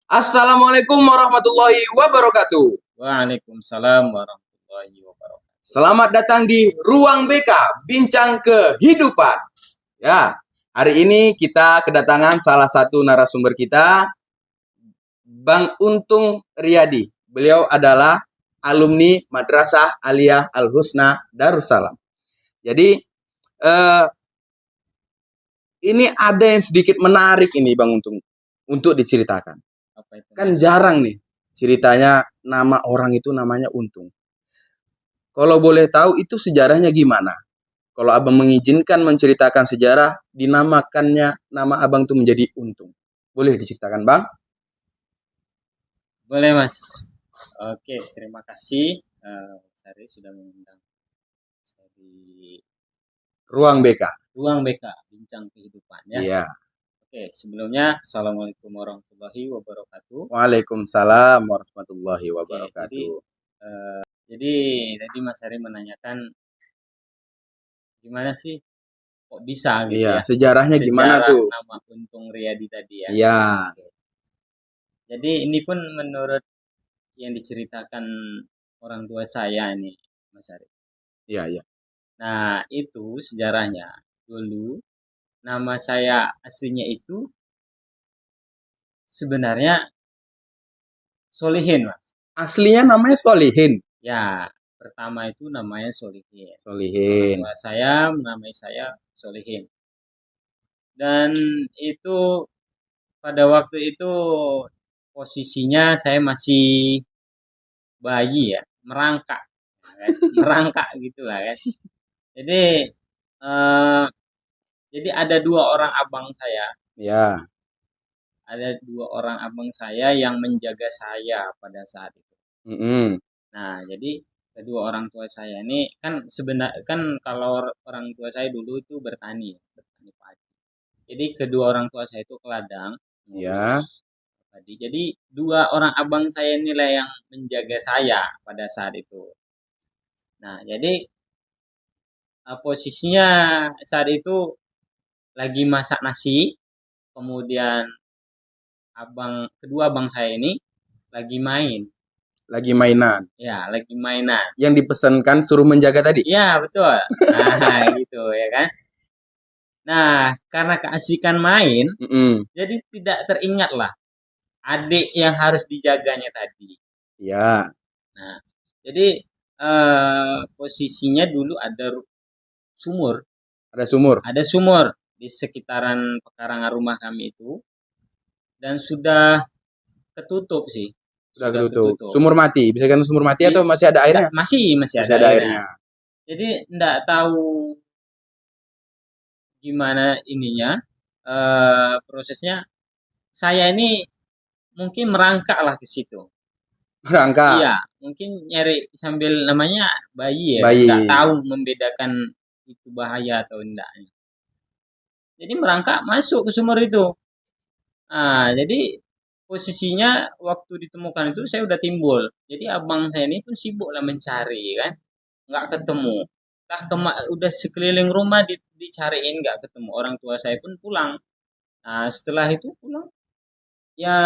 Assalamualaikum warahmatullahi wabarakatuh. Waalaikumsalam warahmatullahi wabarakatuh. Selamat datang di Ruang BK, Bincang Kehidupan. Ya, hari ini kita kedatangan salah satu narasumber kita, Bang Untung Riyadi. Beliau adalah alumni Madrasah Aliyah Al-Husna Darussalam. Jadi, ini ada yang sedikit menarik ini Bang Untung untuk diceritakan. Apa itu? Kan jarang nih ceritanya nama orang itu namanya Untung. Kalau boleh tahu itu sejarahnya gimana? Kalau abang mengizinkan menceritakan sejarah, dinamakannya nama abang itu menjadi Untung. Boleh diceritakan bang? Boleh mas. Oke, terima kasih Sari sudah mengundang saya di Ruang BK. Ruang BK, Bincang Kehidupan ya. Iya. Oke, sebelumnya Assalamualaikum warahmatullahi wabarakatuh. Waalaikumsalam warahmatullahi wabarakatuh. Jadi tadi Mas Sari menanyakan gimana sih kok bisa gitu Iya, ya? sejarahnya gimana Sejarah tuh? nama Untung Riyadi tadi ya. Iya. Oke. Jadi ini pun menurut yang diceritakan orang tua saya ini, Mas Ari. Iya, iya. Nah, itu sejarahnya. Dulu nama saya aslinya itu sebenarnya Solihin, Mas. Aslinya namanya Solihin. Ya, pertama itu namanya Solihin. Solihin. Orang tua saya menamai saya Solihin. Dan itu pada waktu itu posisinya saya masih bayi ya, merangkak. Kan? Merangkak gitu lah kan. Jadi jadi ada dua orang abang saya. Ya. Ada dua orang abang saya yang menjaga saya pada saat itu. Nah, jadi kedua orang tua saya ini kan sebenarnya kan kalau orang tua saya dulu itu bertani padi. Jadi kedua orang tua saya itu ke ladang Ya. padi. Jadi dua orang abang saya inilah yang menjaga saya pada saat itu. Nah, jadi posisinya saat itu lagi masak nasi, kemudian kedua abang saya ini lagi main. Lagi mainan. Ya, lagi mainan. Yang dipesankan suruh menjaga tadi? Iya, betul. Nah, gitu ya kan. Nah, karena keasikan main, jadi tidak teringat lah adik yang harus dijaganya tadi. Ya. Nah, jadi posisinya dulu ada sumur. Ada sumur? Ada sumur di sekitaran pekarangan rumah kami itu. Dan sudah ketutup sih. Sudah ketutup. Sumur mati. Bisa kan sumur mati atau masih ada airnya? Masih ada airnya. Jadi enggak tahu gimana ininya prosesnya. Saya ini mungkin merangkak lah ke situ. Merangkak? Iya, mungkin nyari sambil namanya bayi ya. Bayi. Enggak tahu membedakan itu bahaya atau enggaknya. Jadi merangkak masuk ke sumur itu. Nah, jadi posisinya waktu ditemukan itu saya udah timbul. Jadi abang saya ini pun sibuk lah mencari kan, nggak ketemu. Udah sekeliling rumah dicariin nggak ketemu. Orang tua saya pun pulang. Nah setelah itu pulang ya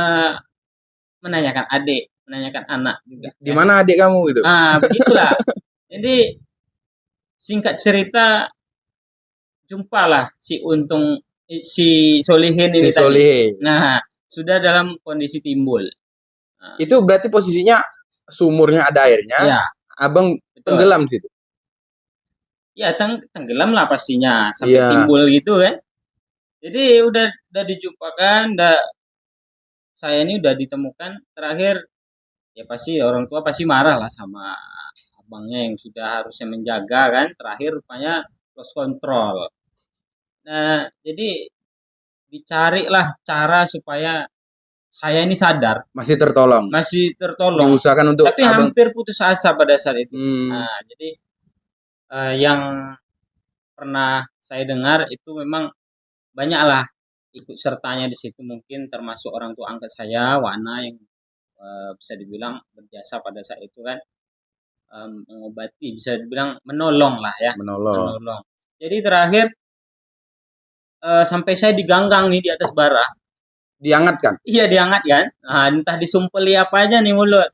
menanyakan adik, menanyakan anak juga. Di mana adik kamu itu? Begitulah. Jadi singkat cerita jumpalah si Untung si Solihin ini tadi. Nah, sudah dalam kondisi timbul. Nah, itu berarti posisinya sumurnya ada airnya. Ya, abang tenggelam di situ. Ya, tenggelam lah pastinya sampai timbul gitu kan. Jadi udah dijumpakan, saya ini udah ditemukan terakhir ya pasti orang tua pasti marah lah sama abangnya yang sudah harusnya menjaga kan. Terakhir rupanya lost control. Nah, jadi dicarilah cara supaya saya ini sadar. Masih tertolong. Diusahakan untuk tapi hampir putus asa pada saat itu. Nah, jadi yang pernah saya dengar itu memang banyaklah ikut sertanya di situ, mungkin termasuk orang tua angkat saya, Wana, yang bisa dibilang berjasa pada saat itu kan, mengobati, bisa dibilang menolong lah ya. Menolong. Jadi terakhir sampai saya diganggang nih di atas bara. Diangkat kan? Iya diangkat kan. Nah, entah disumpeli apa aja nih mulut.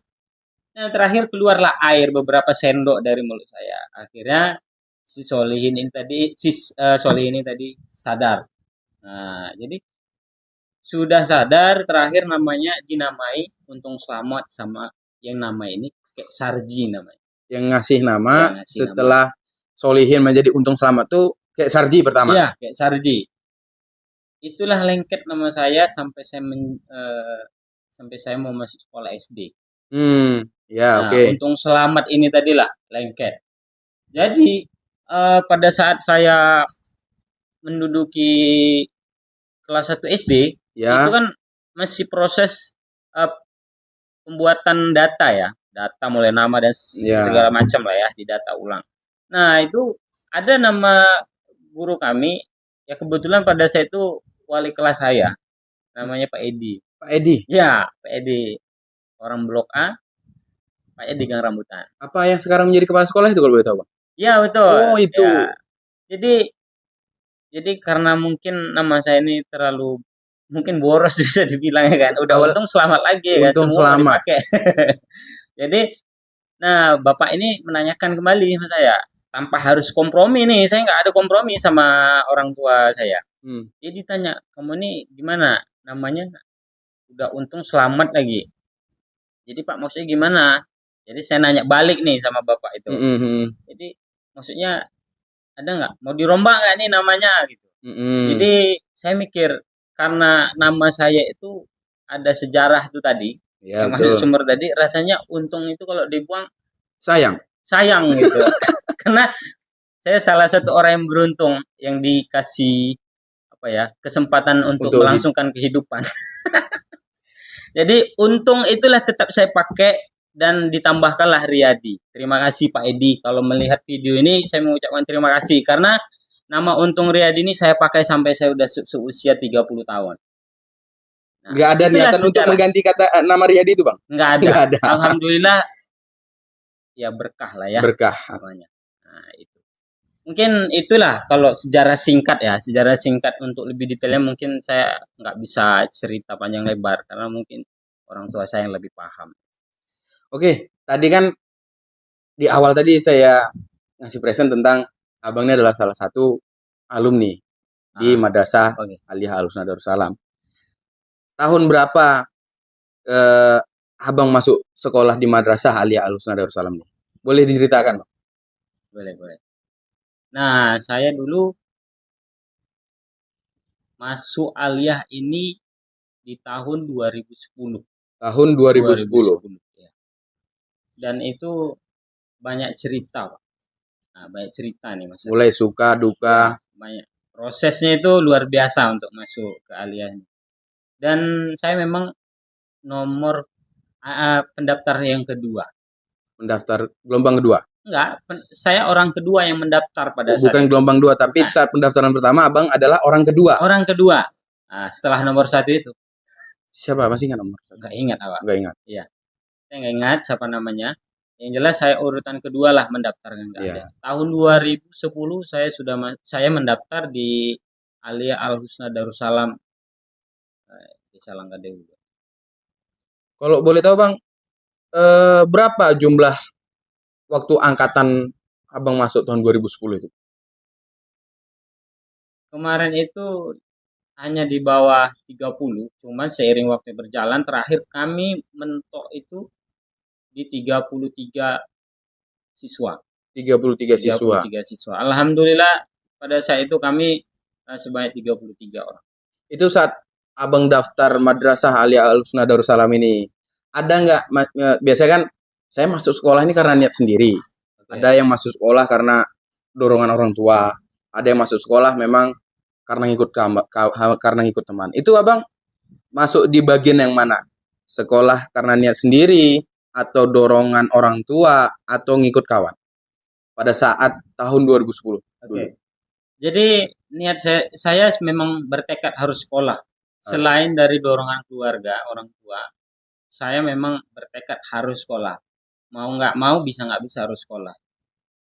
Nah, terakhir keluarlah air beberapa sendok dari mulut saya. Akhirnya si Solihin ini tadi sadar. Nah, jadi sudah sadar, terakhir namanya dinamai Untung Selamat sama yang nama ini kayak Sarji namanya. Yang ngasih nama Ya, ngasih setelah Solihin menjadi Untung Selamat tuh kayak Sarji pertama. Iya, kayak Sarji. Itulah lengket nama saya sampai saya mau masuk sekolah SD. Ya, Nah, oke. Untung Selamat ini tadilah lengket. Jadi pada saat saya menduduki kelas 1 SD, Ya. itu kan masih proses eh, pembuatan data ya, data mulai nama dan Ya. segala macam lah ya, didata ulang. Nah, itu ada nama guru kami, ya kebetulan pada saya itu wali kelas saya, namanya Pak Edi. Pak Edi? Ya, Pak Edi. Orang Blok A, Pak Edi Gang Rambutan. Apa yang sekarang menjadi kepala sekolah itu kalau boleh tahu, Bang? Ya, betul. Oh, itu. Ya. Jadi karena mungkin nama saya ini terlalu mungkin boros bisa dibilang ya kan. Udah untung selamat lagi ya kan, Untung semua selamat. dipakai. Jadi nah, Bapak ini menanyakan kembali sama saya tanpa harus kompromi nih. Saya nggak ada kompromi sama orang tua saya. Dia ditanya, "Kamu ini gimana? Namanya udah untung selamat lagi." Jadi Pak maksudnya gimana? Jadi saya nanya balik nih sama Bapak itu. Jadi maksudnya ada nggak mau dirombak nggak nih namanya gitu. Jadi saya mikir karena nama saya itu ada sejarah itu tadi ya, yang masuk sumber tadi, rasanya untung itu kalau dibuang sayang gitu. Karena saya salah satu orang yang beruntung yang dikasih apa ya kesempatan untuk melangsungkan kehidupan. Jadi untung itulah tetap saya pakai dan ditambahkanlah Riyadi. Terima kasih Pak Edi. Kalau melihat video ini saya mengucapkan terima kasih karena nama Untung Riyadi ini saya pakai sampai saya udah seusia 30 tahun. Nah, nggak ada niatan untuk mengganti kata nama Riyadi itu, Bang? Nggak ada. Alhamdulillah ya berkah lah ya. Berkah. Namanya. Nah, itu. Mungkin itulah kalau sejarah singkat ya. Sejarah singkat untuk lebih detailnya mungkin saya nggak bisa cerita panjang lebar karena mungkin orang tua saya yang lebih paham. Oke, tadi kan di awal tadi saya ngasih present tentang abangnya adalah salah satu alumni di Madrasah Aliyah Al-Husna Darussalam. Tahun berapa abang masuk sekolah di Madrasah Aliyah Al-Husna Darussalam nih? Boleh diceritakan, Bang? Boleh. Nah, saya dulu masuk Aliyah ini di tahun 2010. Tahun 2010. Ya. Dan itu banyak cerita, Pak. Nah, banyak cerita nih Mas. Mulai suka duka. Ya, banyak. Prosesnya itu luar biasa untuk masuk ke Aliyah. Dan saya memang nomor pendaftar yang kedua. Pendaftar gelombang kedua? Enggak, saya orang kedua yang mendaftar pada saat bukan gelombang 2, tapi saat pendaftaran pertama abang adalah orang kedua. Orang kedua. Nah, setelah nomor 1 itu. Siapa? Masih ingat nomor? Enggak ingat, Pak. Enggak ingat. Iya. Saya enggak ingat siapa namanya. Yang jelas saya urutan kedua lah mendaftarkan enggak ada. Tahun 2010 saya mendaftar di Aliyah Al-Husna Darussalam di Salanggadewu. Kalau boleh tahu, Bang, berapa jumlah waktu angkatan abang masuk tahun 2010 itu? Kemarin itu hanya di bawah 30, cuman seiring waktu berjalan terakhir kami mentok itu di 33 siswa. 33 siswa. Alhamdulillah pada saat itu kami sebanyak 33 orang. Itu saat abang daftar Madrasah Aliyah Al-Husna Darussalam ini, ada nggak, biasanya kan saya masuk sekolah ini karena niat sendiri. Ada yang masuk sekolah karena dorongan orang tua. Ada yang masuk sekolah memang karena ngikut teman. Itu abang masuk di bagian yang mana? Sekolah karena niat sendiri, atau dorongan orang tua, atau ngikut kawan? Pada saat tahun 2010. Oke. Jadi niat saya memang bertekad harus sekolah. Selain dari dorongan keluarga, orang tua, saya memang bertekad harus sekolah. Mau nggak mau, bisa nggak bisa harus sekolah.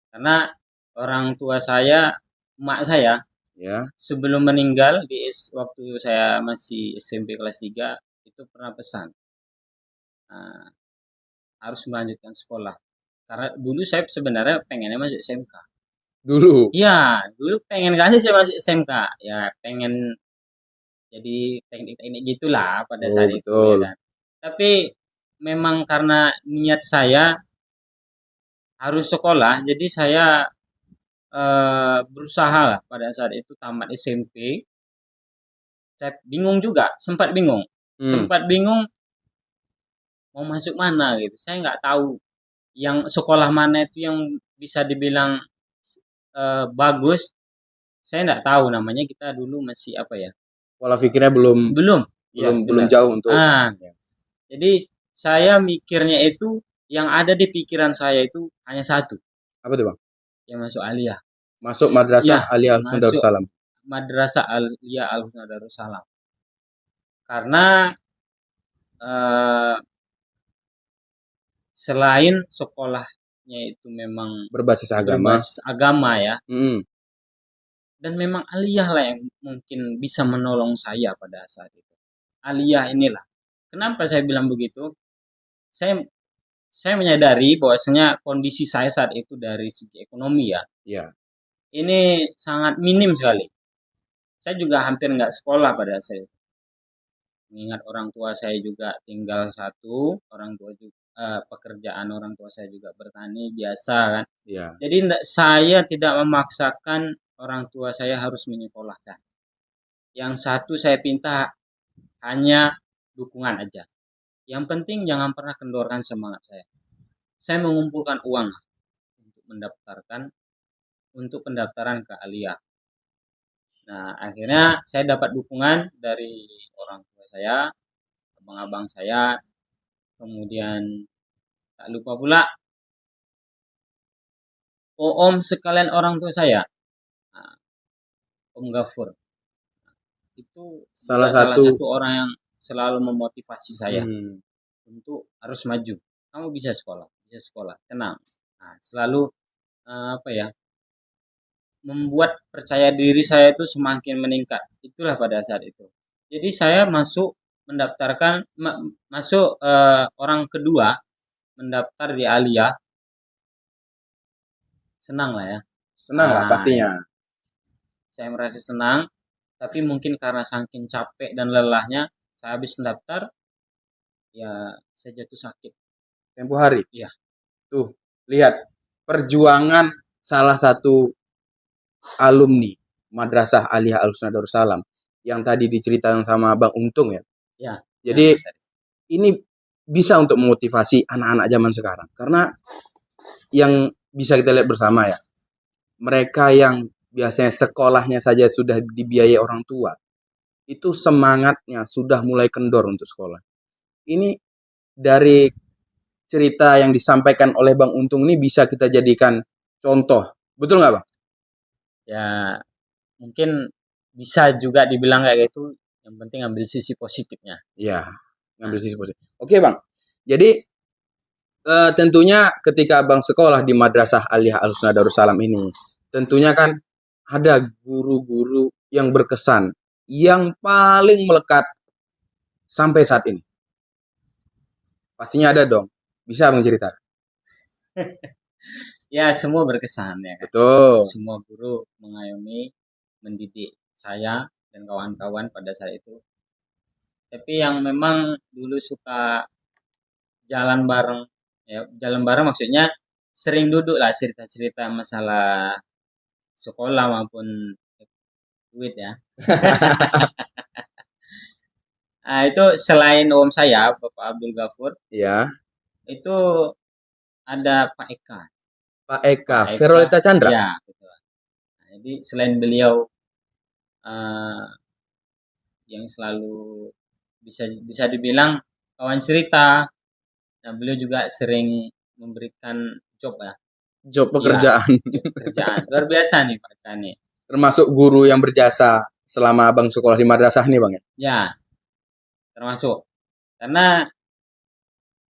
Karena orang tua saya, emak saya, Ya. sebelum meninggal waktu saya masih SMP kelas 3 itu pernah pesan, eee, harus melanjutkan sekolah. Karena dulu saya sebenarnya pengennya masuk SMK. Dulu. Iya, dulu pengen kali saya masuk SMK, ya pengen jadi teknik-teknik gitulah pada Oh, saat itu ya betul. kan. Tapi memang karena niat saya harus sekolah, jadi saya berusaha lah pada saat itu tamat SMP. Saya bingung juga, Hmm. sempat bingung mau masuk mana gitu. Saya nggak tahu yang sekolah mana itu yang bisa dibilang bagus. Saya nggak tahu namanya, kita dulu masih apa ya? Pola pikirnya belum Belum, ya belum belum benar. jauh untuk. Ya. Jadi saya mikirnya itu yang ada di pikiran saya itu hanya satu, Apa tuh, Bang? yang masuk aliyah. Masuk Madrasah Ya, Aliyah Al masuk Darussalam. Madrasah Aliyah Al Husna Darussalam. Karena eh, selain sekolahnya itu memang Berbasis agama. berbasis agama ya, Hmm. dan memang aliyah lah yang mungkin bisa menolong saya pada saat itu. Aliyah inilah. Kenapa saya bilang begitu? Saya saya menyadari bahwasanya kondisi saya saat itu dari segi ekonomi ya, Ya. ini sangat minim sekali. Saya juga hampir nggak sekolah pada saat itu. Mengingat orang tua saya juga tinggal satu, orang tua juga pekerjaan orang tua saya juga bertani biasa kan. Ya. Jadi saya tidak memaksakan orang tua saya harus menyekolahkan. Yang satu saya minta hanya dukungan aja. Yang penting jangan pernah kendorkan semangat saya. Saya mengumpulkan uang untuk pendaftaran ke aliyah. Nah, akhirnya saya dapat dukungan dari orang tua saya, abang-abang saya, kemudian tak lupa pula om sekalian orang tua saya, nah, Om Gafur. Itu juga Salah salah satu. satu orang yang selalu memotivasi saya Hmm. untuk harus maju. Kamu bisa sekolah, tenang. Nah, selalu apa ya, membuat percaya diri saya itu semakin meningkat. Itulah pada saat itu. Jadi saya masuk orang kedua mendaftar di aliyah, senang lah ya. Senang lah Ya, pastinya. saya merasa senang, tapi mungkin karena saking capek dan lelahnya, saya habis mendaftar, ya saya jatuh sakit. Tempo hari. Iya. Tuh, lihat perjuangan salah satu alumni Madrasah Aliyah Al Husna Darussalam yang tadi diceritakan sama Bang Untung ya. Ya. Jadi Ya, ini bisa untuk memotivasi anak-anak zaman sekarang. Karena yang bisa kita lihat bersama ya, mereka yang biasanya sekolahnya saja sudah dibiayai orang tua, itu semangatnya sudah mulai kendor untuk sekolah. Ini dari cerita yang disampaikan oleh Bang Untung ini bisa kita jadikan contoh. Betul nggak, Bang? ya mungkin bisa juga dibilang kayak gitu. Yang penting ambil sisi positifnya. Ya, ngambil sisi positif. Oke, Bang. Jadi tentunya ketika Abang sekolah di Madrasah Aliyah Al Husna Darussalam ini, tentunya kan ada guru-guru yang berkesan, yang paling melekat sampai saat ini. Pastinya ada dong. Bisa Abang cerita? Ya, semua berkesan ya kan. Betul. Semua guru mengayomi, mendidik saya dan kawan-kawan pada saat itu. Tapi yang memang dulu suka jalan bareng, ya jalan bareng maksudnya sering duduk lah cerita-cerita masalah sekolah maupun duit ya. Nah, itu selain om saya, Bapak Abdul Ghafur, Ya. itu ada Pak Eka. Pak Eka, Pak Eka, Ferolita Chandra. ya, gitu. Nah, jadi selain beliau eh, yang selalu bisa dibilang kawan cerita, nah beliau juga sering memberikan job ya. Job Iya, pekerjaan. job pekerjaan. Luar biasa nih Pak Eka nih. Termasuk guru yang berjasa selama Abang sekolah di madrasah nih, Bang ya? Ya, termasuk. Karena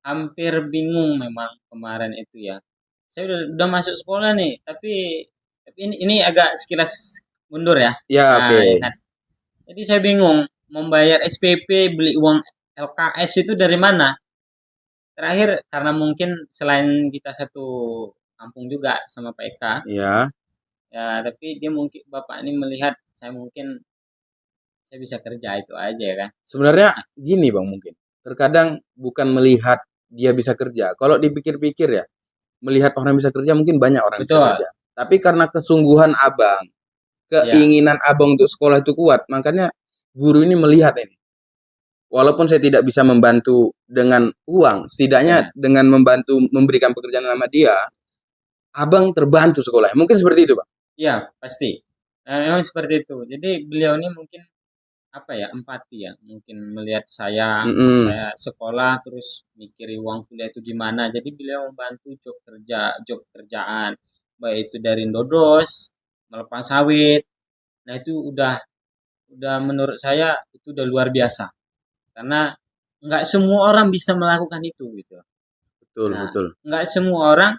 hampir bingung memang kemarin itu ya. Saya udah masuk sekolah nih, tapi ini agak sekilas mundur ya. Ya, Nah, oke. ya kan. Jadi saya bingung membayar SPP, beli uang LKS itu dari mana? Terakhir karena mungkin selain kita satu kampung juga sama Pak Eka, Ya. ya tapi dia mungkin bapak ini melihat saya mungkin saya bisa kerja itu aja ya kan. Sebenarnya gini Bang mungkin. Terkadang bukan melihat dia bisa kerja. Kalau dipikir-pikir ya, melihat orang bisa kerja mungkin banyak orang bisa Betul, kerja. Tapi karena kesungguhan Abang, ya, keinginan Abang untuk sekolah itu kuat, makanya guru ini melihat ini. Walaupun saya tidak bisa membantu dengan uang, setidaknya benar. dengan membantu memberikan pekerjaan sama dia, Abang terbantu sekolahnya. Mungkin seperti itu, Bang. Iya, pasti. Memang seperti itu. Jadi beliau ini mungkin apa ya, empati ya, mungkin melihat Mm-mm. saya sekolah terus mikiri uang kuliah itu gimana. Jadi beliau membantu job kerjaan, baik itu dari ndodos, melepas sawit. Nah, itu udah menurut saya itu udah luar biasa. Karena nggak semua orang bisa melakukan itu gitu. Betul, Nah, betul. nggak semua orang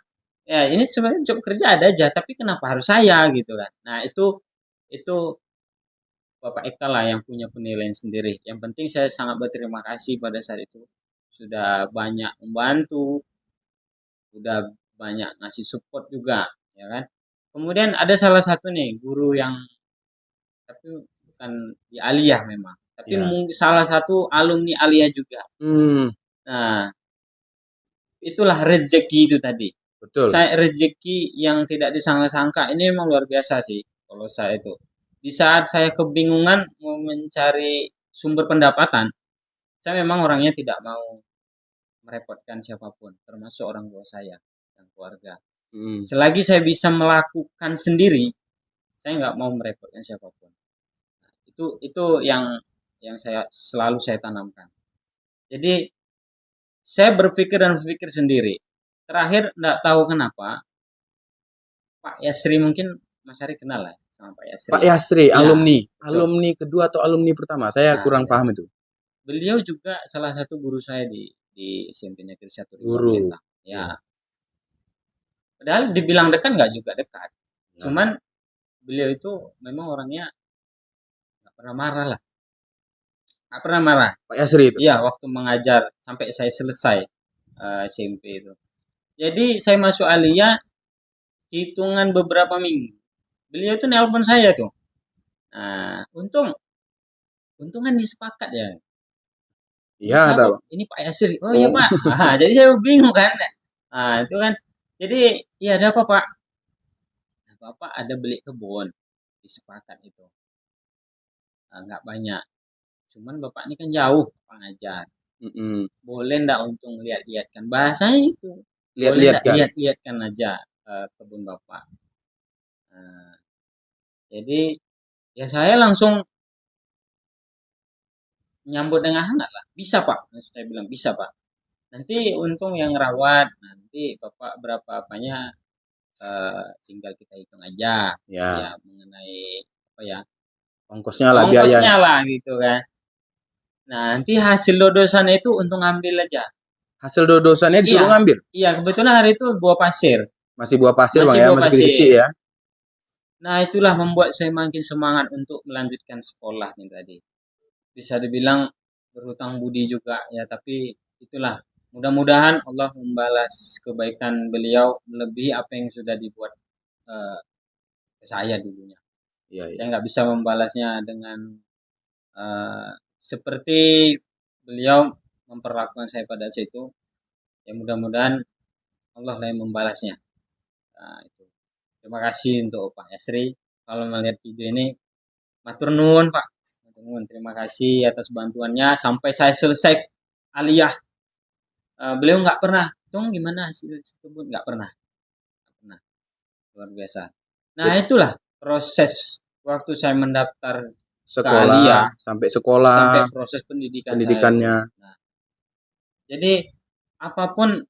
ya ini sebenarnya job kerja ada aja, tapi kenapa harus saya gitu kan. Nah, itu Bapak Eka lah yang punya penilaian sendiri. Yang penting saya sangat berterima kasih pada saat itu. Sudah banyak membantu, udah banyak ngasih support juga, ya kan. Kemudian ada salah satu nih guru yang tapi bukan di Aliyah memang, tapi Ya. salah satu alumni Aliyah juga. Hmm, Nah, itulah rezeki itu tadi. betul. Saya rezeki yang tidak disangka-sangka ini memang luar biasa sih kalau saya itu. Di saat saya kebingungan mau mencari sumber pendapatan, saya memang orangnya tidak mau merepotkan siapapun, termasuk orang tua saya dan keluarga. Hmm. Selagi saya bisa melakukan sendiri, saya nggak mau merepotkan siapapun. Nah, itu yang saya tanamkan. Jadi saya berpikir sendiri. Terakhir nggak tahu kenapa Pak Yasri, mungkin Mas Ari kenal lah sama Pak Pak Yasri. Yasri, Iya, alumni. betul. Alumni kedua atau alumni pertama? Saya Nah, kurang ya. paham itu. Beliau juga salah satu guru saya di SMP Negeri 1 Rimba Guru. Melintang. Ya, Ya. padahal dibilang dekat nggak juga dekat. Ya. Cuman beliau itu memang orangnya nggak pernah marah lah. Nggak pernah marah. Pak Yasri itu. Iya, waktu mengajar sampai saya selesai SMP itu. Jadi saya masuk Alia hitungan beberapa minggu. Beliau tuh nelpon saya tuh. Nah, untung kan disepakat ya. Ini Iya, siapa? tahu. Ini Pak Yasir. Oh iya Oh. Pak. Nah, jadi saya bingung kan. Nah, itu kan. Jadi, ya ada apa Pak? Nah, Bapak ada beli kebun. Disepakat itu. Nah, nggak banyak. Cuman Bapak ini kan jauh Pak ngajar. Mm-mm. Boleh ndak untung lihat-lihatkan. Bahasanya itu. Boleh Lihat-lihat ndak kan. lihat-lihatkan aja kebun Bapak. Nah, jadi ya saya langsung nyambut dengan hangat lah. Bisa Pak. Saya bilang bisa Pak. Nanti untung yang rawat. Nanti Bapak berapa apanya tinggal kita hitung aja gitu ya Ya. mengenai apa ya Ongkosnya lah, ongkosnya biayanya. lah gitu kan. Nah, nanti hasil dodosan itu untuk ngambil aja. Hasil dodosannya Iya, disuruh ngambil. iya kebetulan hari itu buah pasir, Masih buah pasir Bang masih ya, buah masih kecil-kecil pasir. ya. Nah, itulah membuat saya makin semangat untuk melanjutkan sekolah nih tadi. Bisa dibilang berhutang budi juga ya, tapi itulah mudah-mudahan Allah membalas kebaikan beliau melebihi apa yang sudah dibuat eh, ke saya dulunya. Iya, Saya iya. nggak bisa membalasnya dengan seperti beliau memperlakukan saya pada saat itu. Ya mudah-mudahan Allah lah yang membalasnya. Nah, itu. Terima kasih untuk Pak Yasri. Kalau melihat video ini, matur nuwun Pak. Matur nuwun. Terima kasih atas bantuannya sampai saya selesai aliyah. Beliau nggak pernah. Dong gimana hasil tersebut? Nggak pernah. Nggak pernah. Luar biasa. Nah Jadi itulah proses waktu saya mendaftar ke aliyah sekolah sampai sekolah sampai proses pendidikan saya itu. pendidikannya. Nah, jadi apapun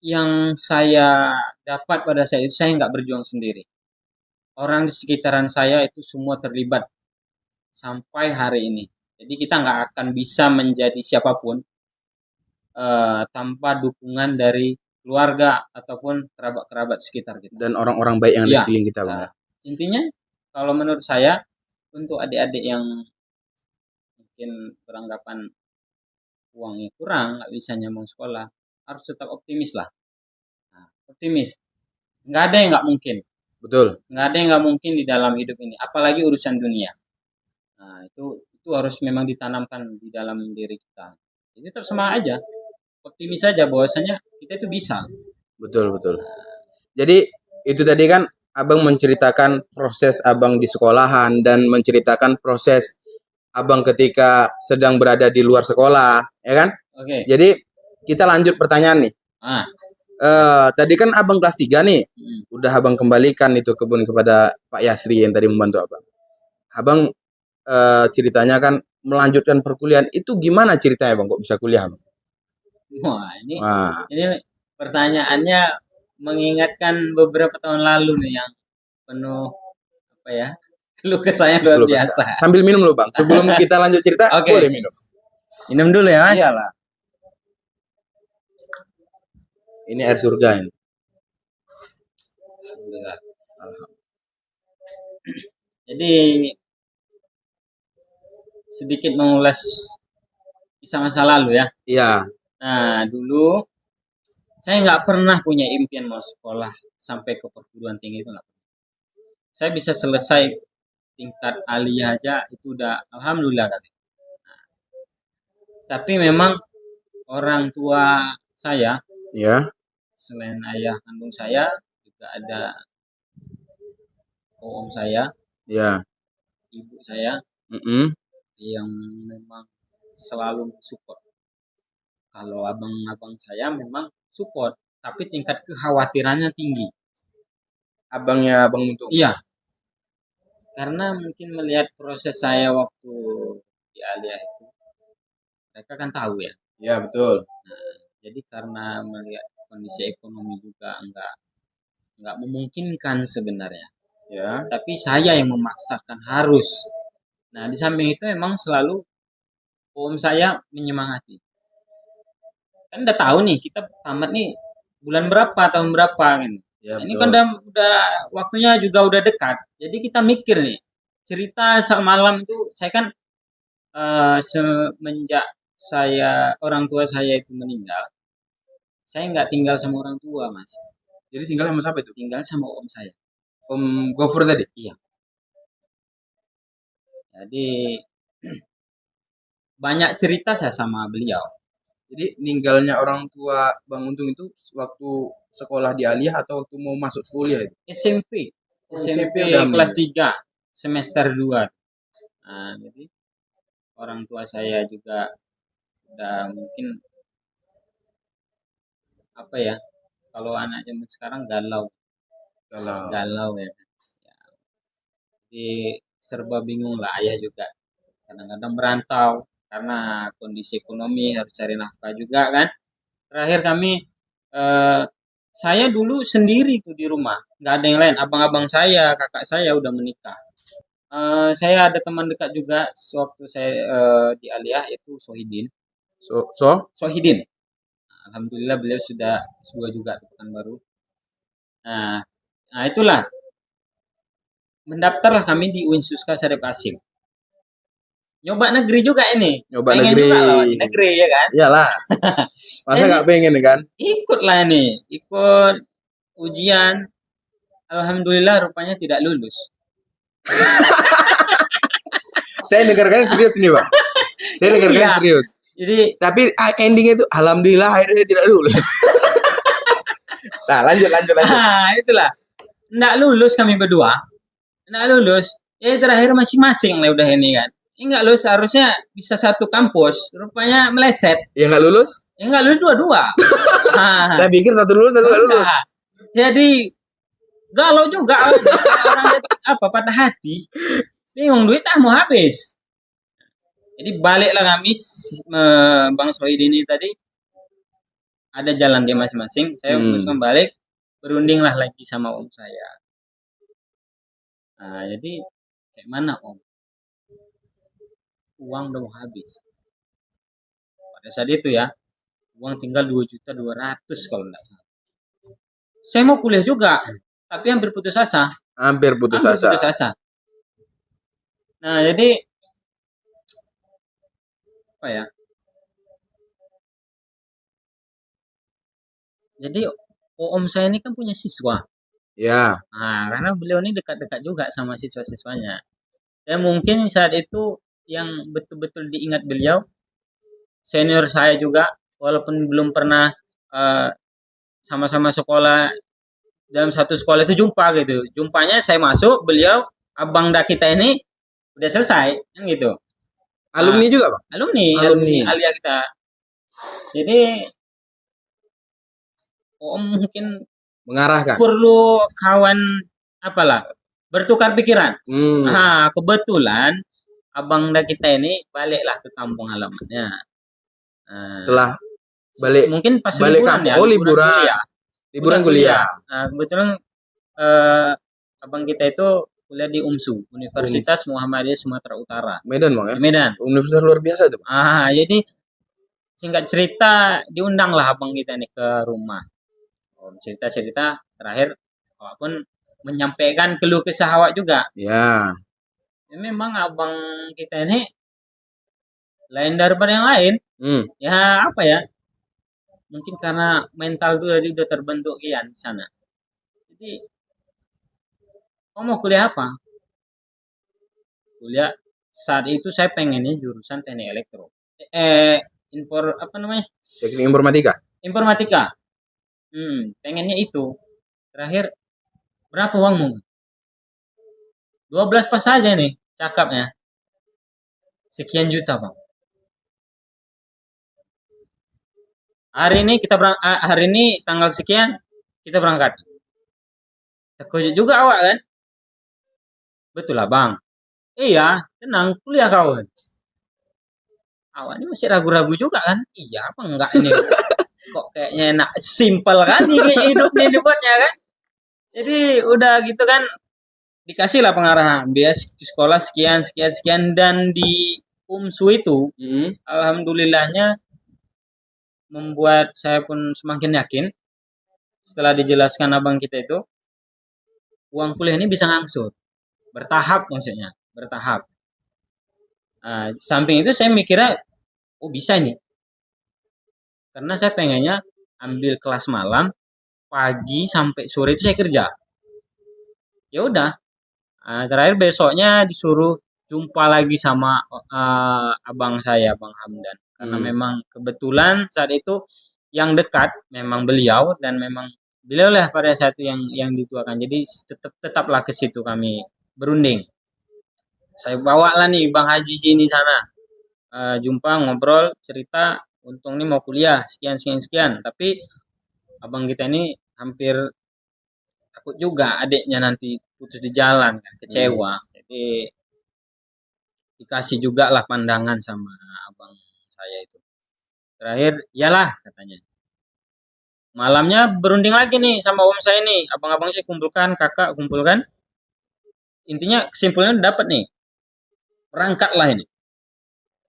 yang saya dapat pada saat itu saya nggak berjuang sendiri. Orang di sekitaran saya itu semua terlibat sampai hari ini. Jadi kita nggak akan bisa menjadi siapapun tanpa dukungan dari keluarga ataupun kerabat-kerabat sekitar kita. Dan orang-orang baik yang ada di Iya, sekeliling kita Bang uh, ya. intinya kalau menurut saya untuk adik-adik yang mungkin beranggapan uangnya kurang, nggak bisa nyambung sekolah, harus tetap optimis lah. Nah, optimis. Nggak ada yang nggak mungkin. Betul. Nggak ada yang nggak mungkin di dalam hidup ini, apalagi urusan dunia. Nah, itu harus memang ditanamkan di dalam diri kita. Jadi tetap semangat aja, optimis saja bahwasanya kita itu bisa. Betul, betul. Jadi itu tadi kan Abang menceritakan proses Abang di sekolahan dan menceritakan proses Abang ketika sedang berada di luar sekolah, ya kan? Oke. Jadi kita lanjut pertanyaan nih. Ah, Tadi kan Abang kelas 3 nih, udah Abang kembalikan itu kebun kepada Pak Yasri yang tadi membantu Abang. Abang ceritanya kan melanjutkan perkuliahan, itu gimana ceritanya Bang kok bisa kuliah Bang? wah ini Wah, ini pertanyaannya mengingatkan beberapa tahun lalu nih yang penuh apa ya, keluh kesahnya luar keluh kesah. biasa. Sambil minum loh Bang, sebelum kita lanjut cerita, Oke. boleh minum. Minum dulu ya Mas. Iyalah. Ini air surga ini. Alhamdulillah. Jadi sedikit mengulas kisah masa lalu ya. Iya. Nah dulu saya nggak pernah punya impian mau sekolah sampai ke perguruan tinggi, itu nggak pernah. Saya bisa selesai tingkat aliyah aja itu udah alhamdulillah kan. Nah, tapi memang orang tua saya, Ya. selain ayah kandung saya, juga ada om saya, Ya. ibu saya yang memang selalu support. Kalau abang-abang saya memang support, tapi tingkat kekhawatirannya tinggi. Abangnya Abang Untung. Iya, karena mungkin melihat proses saya waktu di Alia itu, mereka kan tahu ya. Iya betul. Nah, jadi karena melihat kondisi ekonomi juga nggak memungkinkan sebenarnya. Ya. Tapi saya yang memaksakan harus. Nah, di samping itu memang selalu om saya menyemangati. Kan udah tahu nih kita tamat nih bulan berapa, tahun berapa kan. Ya, nah, ini kan udah waktunya juga udah dekat. Jadi kita mikir nih. Cerita semalam itu saya kan semenjak orang tua saya itu meninggal, saya nggak tinggal sama orang tua Mas. Jadi tinggal sama siapa itu? Tinggal sama om saya. Om Gofur tadi? Iya. Jadi banyak cerita saya sama beliau. Jadi ninggalnya orang tua Bang Untung itu waktu sekolah di Aliyah atau waktu mau masuk kuliah itu? SMP. SMP udah kelas 3 semester 2. Nah, jadi orang tua saya juga udah mungkin apa ya? Kalau anak zaman sekarang galau ya. Jadi serba bingung lah, ayah juga kadang-kadang merantau karena kondisi ekonomi harus cari nafkah juga kan. Terakhir kami saya dulu sendiri tuh di rumah, nggak ada yang lain. Abang-abang saya, kakak saya udah menikah. Saya ada teman dekat juga sewaktu saya di Aliyah, itu Sohidin. Sohidin. Alhamdulillah beliau sudah S2 juga di Pekanbaru. Nah itulah, mendaftarlah kami di Uinsuska Syarif Qasim. Nyoba negeri juga ini. Nyoba pengen negeri. Juga loh, di negeri ya kan. Iyalah. Masa nggak pengen kan? Ikutlah nih, ikut ujian. Alhamdulillah rupanya tidak lulus. Saya dengarkan serius nih Pak. Saya dengarkan Iya. serius. Jadi tapi endingnya itu alhamdulillah akhirnya tidak lulus. Nah lanjut. Nah itulah, nggak lulus kami berdua, nggak lulus. Ya terakhir masing-masing lah udah ini kan. Nggak lulus, harusnya bisa satu kampus, rupanya meleset. Ya nggak lulus? Ya nggak lulus dua-dua. Saya pikir satu lulus, satu nggak lulus. Jadi galau juga orang apa patah hati, bingung, duit mau habis. Jadi baliklah kami, Bang Sohidin ini tadi ada jalan dia masing-masing. Saya memutuskan balik, berundinglah lagi sama om saya. Nah, jadi kayak mana om? Uang udah mau habis. Pada saat itu ya, uang tinggal 2.200.000 kalau enggak salah. Saya mau kuliah juga, tapi hampir putus asa. Hampir putus asa. Nah, jadi apa ya? Jadi om saya ini kan punya siswa. Ya. Nah, karena beliau ini dekat-dekat juga sama siswa-siswanya. Dan mungkin saat itu yang betul-betul diingat beliau, senior saya juga, walaupun belum pernah eh, sama-sama sekolah dalam satu sekolah itu jumpa gitu. Jumpanya saya masuk, beliau abang dah kita ini udah selesai kan gitu. Alumni juga, Bang? Alumni alia kita. Jadi om mungkin Mengarahkan. perlu kawan apalah bertukar pikiran. Nah, kebetulan abang dah kita ini baliklah ke kampung halamannya. Setelah balik mungkin pas balik liburan kampung, ya, liburan kuliah. liburan kuliah. Nah, kebetulan abang kita itu kuliah di UMSU, Universitas Muhammadiyah Sumatera Utara. Medan, Bang ya? Di Medan. Universitas luar biasa tuh. Jadi singkat cerita diundanglah abang kita nih ke rumah. Cerita-cerita terakhir walaupun menyampaikan keluh kesah awak juga. Ya. Memang abang kita ini lain daripada yang lain. Ya apa ya? Mungkin karena mental tuh tadi udah terbentuk kian di sana. Jadi, kamu mau kuliah apa? Kuliah saat itu saya pengennya jurusan teknik elektro. Apa namanya? Teknik informatika. Informatika. Pengennya itu. Terakhir berapa uangmu? 12 pas saja nih, cakapnya. Sekian juta, Bang. Hari ini tanggal sekian kita berangkat. Terkejut juga awak kan? Betul lah, Bang. Iya, tenang, kuliah kau. Awak ini masih ragu-ragu juga kan? Iya apa enggak ini? Kok kayaknya enak, simpel kan ini hidup nih dibuatnya kan? Jadi udah gitu kan dikasih lah pengarahan, biaya sekolah sekian dan di UMSU itu, alhamdulillahnya membuat saya pun semakin yakin setelah dijelaskan abang kita itu uang kuliah ini bisa ngangsur bertahap maksudnya bertahap. Samping itu saya mikirnya bisa nih karena saya pengennya ambil kelas malam pagi sampai sore itu saya kerja. Ya udah, terakhir besoknya disuruh jumpa lagi sama abang saya, Bang Hamdan, karena memang kebetulan saat itu yang dekat memang beliau dan memang beliau lah pada saat itu yang dituakan. Jadi tetaplah ke situ kami berunding. Saya bawa lah nih Bang Haji sini sana, jumpa ngobrol cerita, untung nih mau kuliah sekian, tapi abang kita ini hampir takut juga adiknya nanti putus di jalan kan, kecewa. Jadi dikasih juga lah pandangan sama abang saya itu. Terakhir, iyalah katanya. Malamnya berunding lagi nih sama om saya nih, abang-abang saya kumpulkan, kakak kumpulkan. Intinya kesimpulannya dapat nih, berangkatlah ini.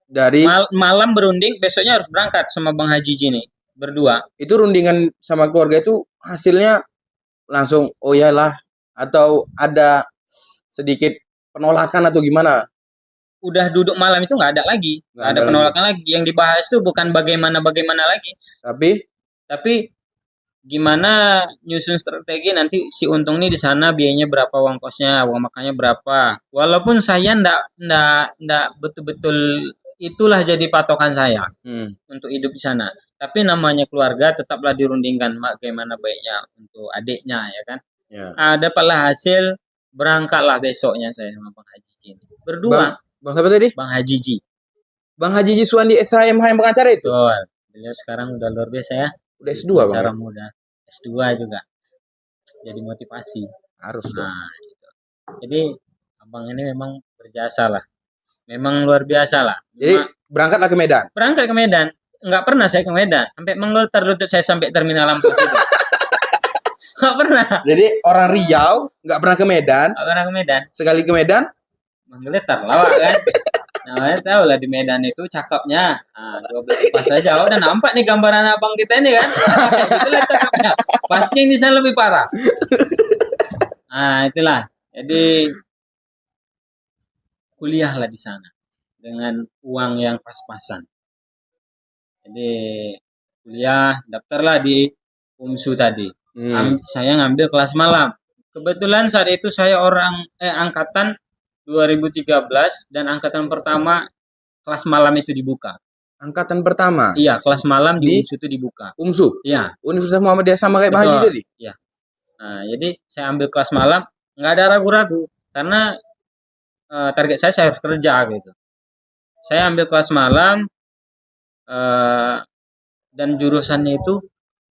Dari malam berunding, besoknya harus berangkat sama Bang Haji nih, berdua. Itu rundingan sama keluarga itu hasilnya langsung oh iyalah atau ada sedikit penolakan atau gimana? Udah duduk malam itu nggak ada lagi, nggak ada penolakan lagi. Yang dibahas itu bukan bagaimana lagi, tapi gimana nyusun strategi nanti si untung nih di sana biayanya berapa, uang kosnya, uang makannya berapa. Walaupun saya ndak betul-betul itulah jadi patokan saya untuk hidup di sana. Tapi namanya keluarga tetaplah dirundingkan bagaimana baiknya untuk adiknya ya kan. Dapatlah hasil, berangkatlah besoknya saya sama Bang Haji ini berdua. Bang siapa tadi? Bang Haji. Bang Haji Suwandi SHMH yang pengacara itu? Betul. Beliau sekarang udah luar biasa ya. Udah S2 Bang. Cara muda. S2 juga. Jadi motivasi. Harus dong. Gitu. Jadi abang ini memang berjasa lah. Memang luar biasa lah. Jadi berangkatlah ke Medan. Berangkat ke Medan. Enggak pernah saya ke Medan. Sampai menggetar lutut saya sampai terminal Lampung itu. Enggak pernah. Jadi orang Riau enggak pernah ke Medan. Enggak pernah ke Medan. Sekali ke Medan menggeletar lawak kan. Nah, tahu lah di Medan itu cakepnya. 12 pas saja. Udah nampak nih gambaran abang kita ini kan. Itulah cakepnya. Pasti yang di sana lebih parah. Itulah. Jadi kuliah lah di sana dengan uang yang pas-pasan. Jadi kuliah, daftarlah di UMSU tadi. Saya ngambil kelas malam. Kebetulan saat itu saya angkatan 2013 dan angkatan pertama kelas malam itu dibuka. Angkatan pertama? Iya, kelas malam di UMSU itu dibuka. UMSU? Iya. Universitas Muhammadiyah sama kayak Bang Haji tadi? Iya. Nah, jadi saya ambil kelas malam, nggak ada ragu-ragu karena target saya harus kerja gitu. Saya ambil kelas malam dan jurusannya itu,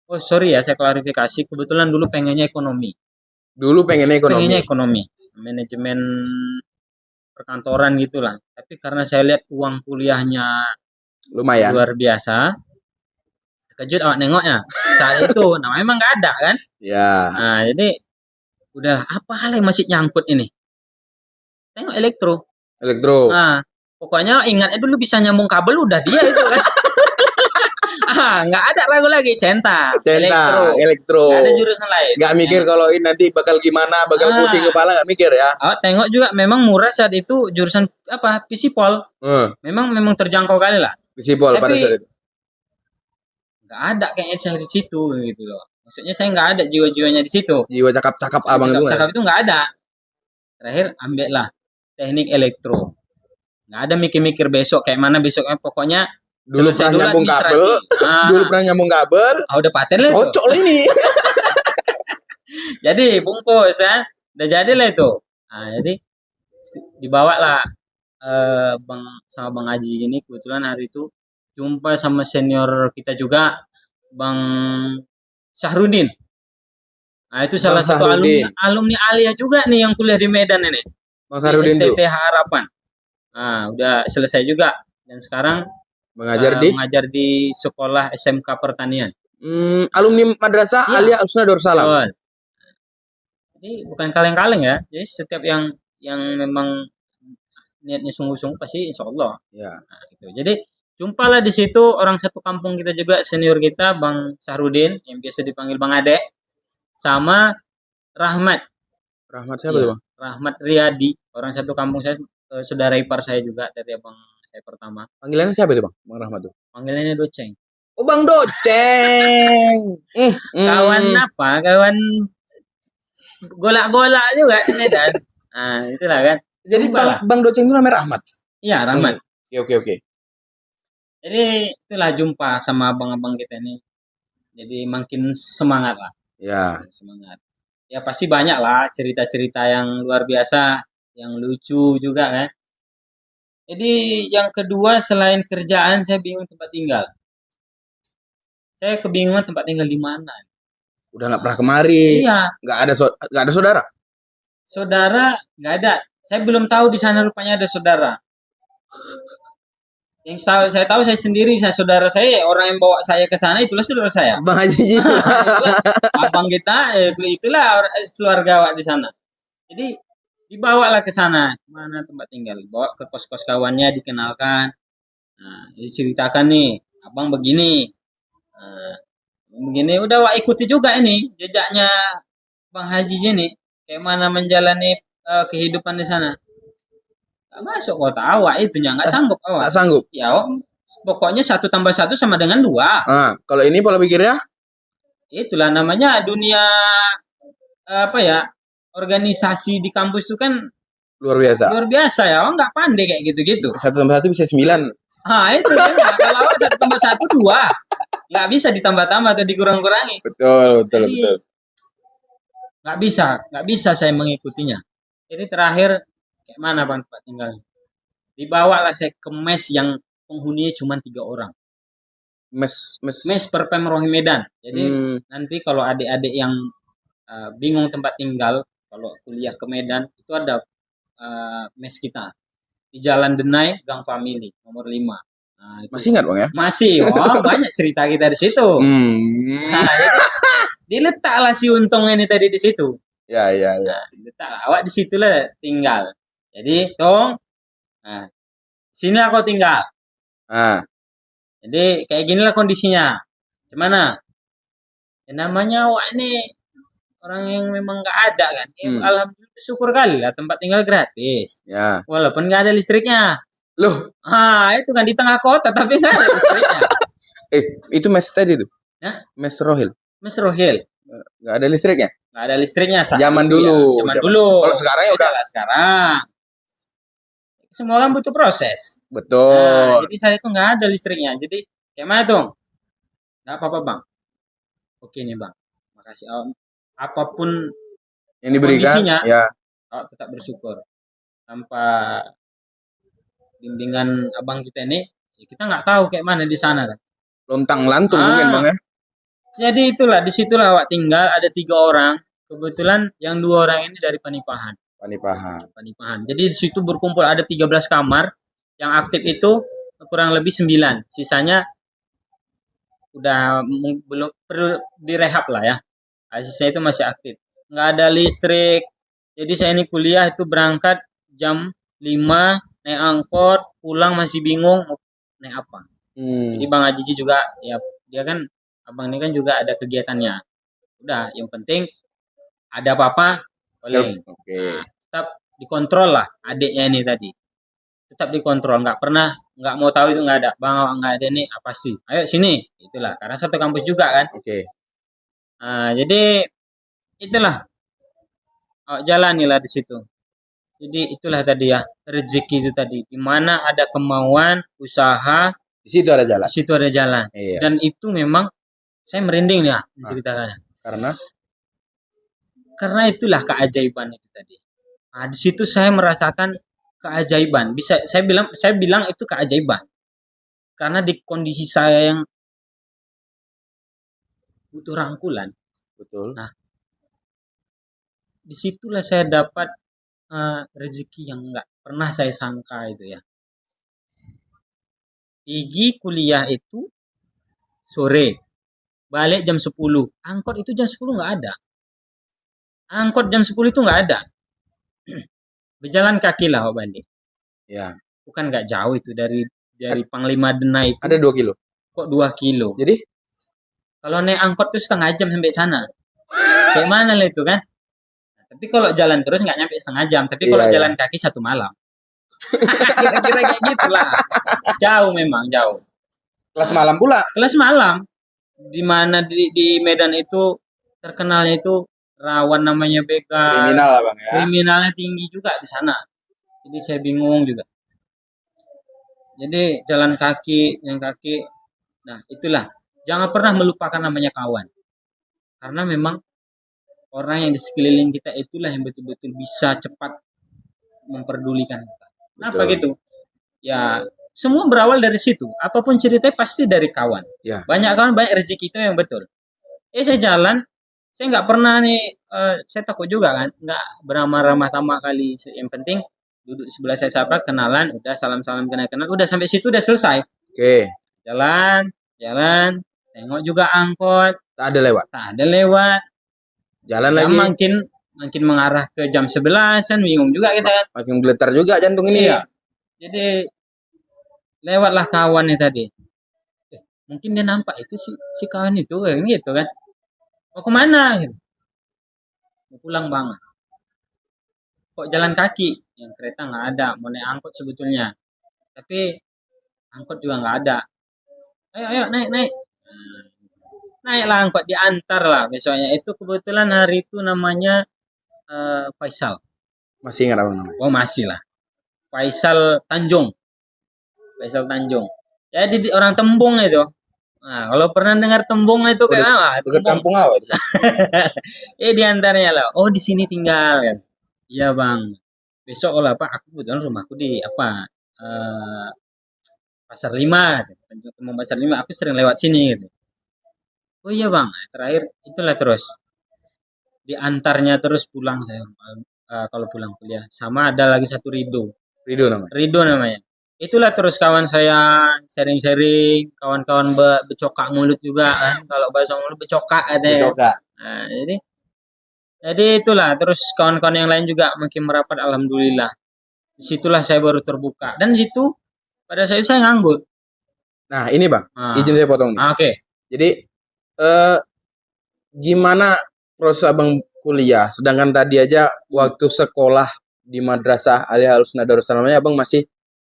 oh sorry ya saya klarifikasi, kebetulan dulu pengennya ekonomi. Pengennya ekonomi, manajemen perkantoran gitulah. Tapi karena saya lihat uang kuliahnya lumayan luar biasa, terkejut awak nengoknya. Saat itu, nah memang nggak ada kan? Ya. Nah jadi udah apa hal yang masih nyangkut ini? Tengok elektro. Nah, pokoknya ingatnya dulu bisa nyambung kabel udah dia itu kan. Nggak ada ragu lagi, elektro. Nggak ada jurusan lain. Nggak mikir kalau ini nanti bakal gimana, bakal pusing kepala, nggak mikir ya. Tengok juga memang murah saat itu jurusan apa Fisipol. Memang terjangkau kali lah. Fisipol pada saat itu. Nggak ada kayaknya saya di situ gitu loh. Maksudnya saya nggak ada jiwa-jiwanya di situ. Jiwa cakap-cakap abang itu. Cakap itu nggak ada. Terakhir ambil lah teknik elektro. Nggak ada mikir-mikir besok kayak mana besoknya, pokoknya dulu pernah nyambung kabel. Udah paten lah itu. Cocok lah ini. Jadi bungkus ya. Udah jadilah itu. Nah, jadi dibawa lah sama Bang Haji ini, kebetulan hari itu jumpa sama senior kita juga, Bang Syahrudin. Nah, itu salah satu alumni Alia juga nih yang kuliah di Medan ini. Bang Syahrudin di STTH Harapan. Nah, udah selesai juga dan sekarang mengajar di sekolah SMK Pertanian. Alumni madrasah Alia Al-Sunnah Darussalam. Jadi bukan kaleng-kaleng ya. Jadi setiap yang memang niatnya sungguh-sungguh pasti insya Allah. Ya. Nah, gitu. Jadi jumpalah di situ orang satu kampung kita juga, senior kita Bang Syahrudin yang biasa dipanggil Bang Ade, sama Rahmat. Rahmat siapa tuh Bang? Rahmat Riyadi, orang satu kampung saya, saudara ipar saya juga dari abang saya pertama. Panggilannya siapa itu Bang? Bang Rahmat tuh? Panggilannya Doceng. Oh Bang Doceng. Kawan apa? Kawan golak-golak juga ini dan. Nah, itulah kan. Jadi Bang Doceng itu namanya Rahmat. Iya, Rahmat. Oke. Jadi itulah jumpa sama abang-abang kita ini. Jadi makin semangat lah. Ya. Semangat. Ya pasti banyak lah cerita-cerita yang luar biasa, yang lucu juga kan. Jadi yang kedua, selain kerjaan saya bingung tempat tinggal. Saya kebingungan tempat tinggal di mana. Udah nggak pernah kemari. Iya. Nggak ada saudara. Saudara nggak ada. Saya belum tahu di sana rupanya ada saudara. Yang saya tahu saya sendiri, saudara saya, orang yang bawa saya ke sana itulah saudara saya. Bang Haji. Abang kita itulah keluarga di sana. Jadi dibawalah ke sana, mana tempat tinggal, bawa ke kos-kos kawannya, dikenalkan. Nah, diceritakan nih, abang begini. Begini udah wak ikuti juga ini jejaknya Bang Haji ini, kayak mana menjalani kehidupan di sana. Gak masuk kota awak itunya, nggak sanggup awak. Nggak sanggup. Ya, pokoknya 1 tambah 1 sama dengan 2. Kalau ini pola pikirnya? Itulah namanya dunia organisasi di kampus itu kan luar biasa. Luar biasa ya, orang nggak pandai kayak gitu-gitu. 1 tambah 1 bisa 9. Itu kan. Kalau awak 1 tambah 1 2, nggak bisa ditambah-tambah atau dikurang-kurangi. Betul. Nggak bisa saya mengikutinya. Jadi terakhir kayak mana Bang tempat tinggal? Dibawa lah saya ke mes yang penghuninya cuma 3 orang. Mes per Pemroh Medan. Jadi nanti kalau adik-adik yang bingung tempat tinggal, kalau kuliah ke Medan itu ada mes kita di Jalan Denai, Gang Family nomor 5. Nah, masih ingat Bang ya? Masih. Banyak cerita kita di situ. Nah, diletaklah si Untung ini tadi di situ. Ya. Nah, diletak awak di situlah tinggal. Jadi, Tong, nah, sini aku tinggal. Jadi kayak ginilah kondisinya. Gimana? Ya, namanya awak ini orang yang memang nggak ada kan. Hmm. Alhamdulillah syukur kali lah tempat tinggal gratis. Ya. Walaupun nggak ada listriknya. Loh, Itu kan di tengah kota tapi nggak ada listriknya. itu mes tadi tuh. Hah? Mes Rohil. Mas Rohil. Nggak ada listriknya? Nggak ada listriknya saat Zaman itu dulu. ya. Zaman dulu. Kalau sekarang ya Beda udah. lah sekarang. Semua kan butuh proses. Betul. Jadi saya itu nggak ada listriknya. Jadi kayak mana tuh? Nggak apa-apa bang. Oke nih bang. Makasih. Apapun Yang diberikan, kondisinya, ya. tetap bersyukur. Tanpa bimbingan abang kita ini, ya kita nggak tahu kayak mana di sana kan. Lontang lantung mungkin bang ya. Jadi disitulah awak tinggal, ada 3 orang. Kebetulan yang 2 orang ini dari Panipahan. Panipahan. Jadi di situ berkumpul ada 13 kamar. Yang aktif itu kurang lebih 9. Sisanya udah belum perlu direhab lah ya. Sisanya itu masih aktif. Nggak ada listrik. Jadi saya ini kuliah itu berangkat jam 5, naik angkot, pulang masih bingung naik apa. Jadi Bang Haji juga ya dia kan abang ini kan juga ada kegiatannya. Udah, yang penting ada apa-apa boleh. Oke. Tetap dikontrol lah adiknya ini tadi. Tetap dikontrol, nggak mau tahu itu nggak ada. Bang nggak ada nih apa sih? Ayo sini. Itulah karena satu kampus juga kan. Oke. Jadi itulah jalanilah di situ. Jadi itulah tadi ya rezeki itu tadi. Di mana ada kemauan, usaha, di situ ada jalan. Di situ ada jalan. Iya. Dan itu memang saya merinding ya menceritakannya. Karena itulah keajaiban itu tadi. Di situ saya merasakan keajaiban. Saya bilang itu keajaiban. Karena di kondisi saya yang butuh rangkulan. Betul. Nah, disitulah saya dapat rezeki yang nggak pernah saya sangka itu ya. Pergi kuliah itu sore, balik jam 10. Angkot itu jam 10 nggak ada. Angkot jam 10 itu nggak ada. Berjalan kaki lah balik. Ya. Bukan nggak jauh itu dari Panglima Denai itu. Ada 2 kilo. Kok 2 kilo? Jadi kalau naik angkot itu setengah jam sampai sana. Kayak mana lah itu kan? Tapi kalau jalan terus nggak nyampe setengah jam. Tapi kalau jalan kaki 1 malam. Kira-kira kayak gitulah. Jauh memang jauh. Kelas malam pula. Kelas malam. Di mana di Medan itu terkenalnya itu rawan namanya begal. Kriminal lah bang ya. Kriminalnya tinggi juga di sana. Jadi saya bingung juga. Jadi jalan kaki. Nah itulah. Jangan pernah melupakan namanya kawan. Karena memang orang yang di sekeliling kita itulah yang betul-betul bisa cepat memperdulikan kita. Kenapa gitu? Ya, semua berawal dari situ. Apapun ceritanya pasti dari kawan. Ya. Banyak kawan, banyak rezeki itu yang betul. Saya jalan, saya nggak pernah nih, saya takut juga kan, nggak beramah-ramah sama kali. Yang penting duduk sebelah saya sapa, kenalan, udah salam-salam kenal-kenal, udah sampai situ udah selesai. Oke. Jalan, tengok juga angkot. Tak ada lewat. Jalan lagi. Makin mengarah ke jam 11 kan bingung juga kita. Makin geletar juga jantung ini ya. Jadi lewatlah kawannya tadi. Mungkin dia nampak itu si kawan itu kayak gitu kan. Mau kemana? Gitu. Mau pulang banget. Kok jalan kaki? Yang kereta nggak ada. Mau naik angkot sebetulnya. Tapi angkot juga nggak ada. Ayo naik. Naiklah angkot diantar lah besoknya. Itu kebetulan hari itu namanya Faisal. Masih ingat abang namanya? Oh masih lah. Faisal Tanjung. Jadi orang Tembung itu. Nah, kalau pernah dengar Tembung itu kayak apa? Dekat kampung apa itu? Diantaranya lah. Oh di sini tinggal kan. Iya bang. Besok kalau apa? Aku kebetulan rumahku di Pasar 5. Tembung Pasar 5. Aku sering lewat sini gitu. Oh iya bang, terakhir itulah terus diantarnya terus pulang saya kalau pulang kuliah. Sama ada lagi satu Rido namanya. Itulah terus kawan saya sharing, kawan-kawan becokak mulut juga kan. Kalau bahasa mulut becokak katanya. Becokak. Nah, jadi itulah terus kawan-kawan yang lain juga makin merapat alhamdulillah. Disitulah saya baru terbuka dan situ pada saat saya nganggur. Nah ini bang, izin saya potong nih. Oke. Jadi gimana proses abang kuliah. Sedangkan tadi aja waktu sekolah di Madrasah Aliyah Al-Sunnah Darussalamnya abang masih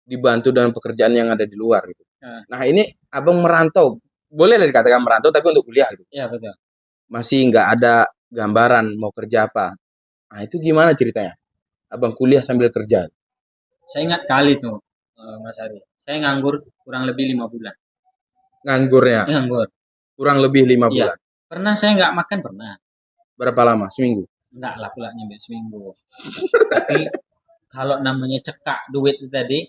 dibantu dengan pekerjaan yang ada di luar gitu. Nah ini abang merantau, boleh lah dikatakan merantau tapi untuk kuliah gitu. Iya betul. Masih nggak ada gambaran mau kerja apa. Nah itu gimana ceritanya? Abang kuliah sambil kerja. Saya ingat kali tuh, Mas Ari. Saya nganggur kurang lebih 5 bulan. Nganggurnya Nganggur. kurang lebih 5 Iya. bulan. Pernah saya nggak makan pernah. Berapa lama? Seminggu? Enggak lah pula nyampe seminggu. Tapi kalau namanya cekak duit itu tadi,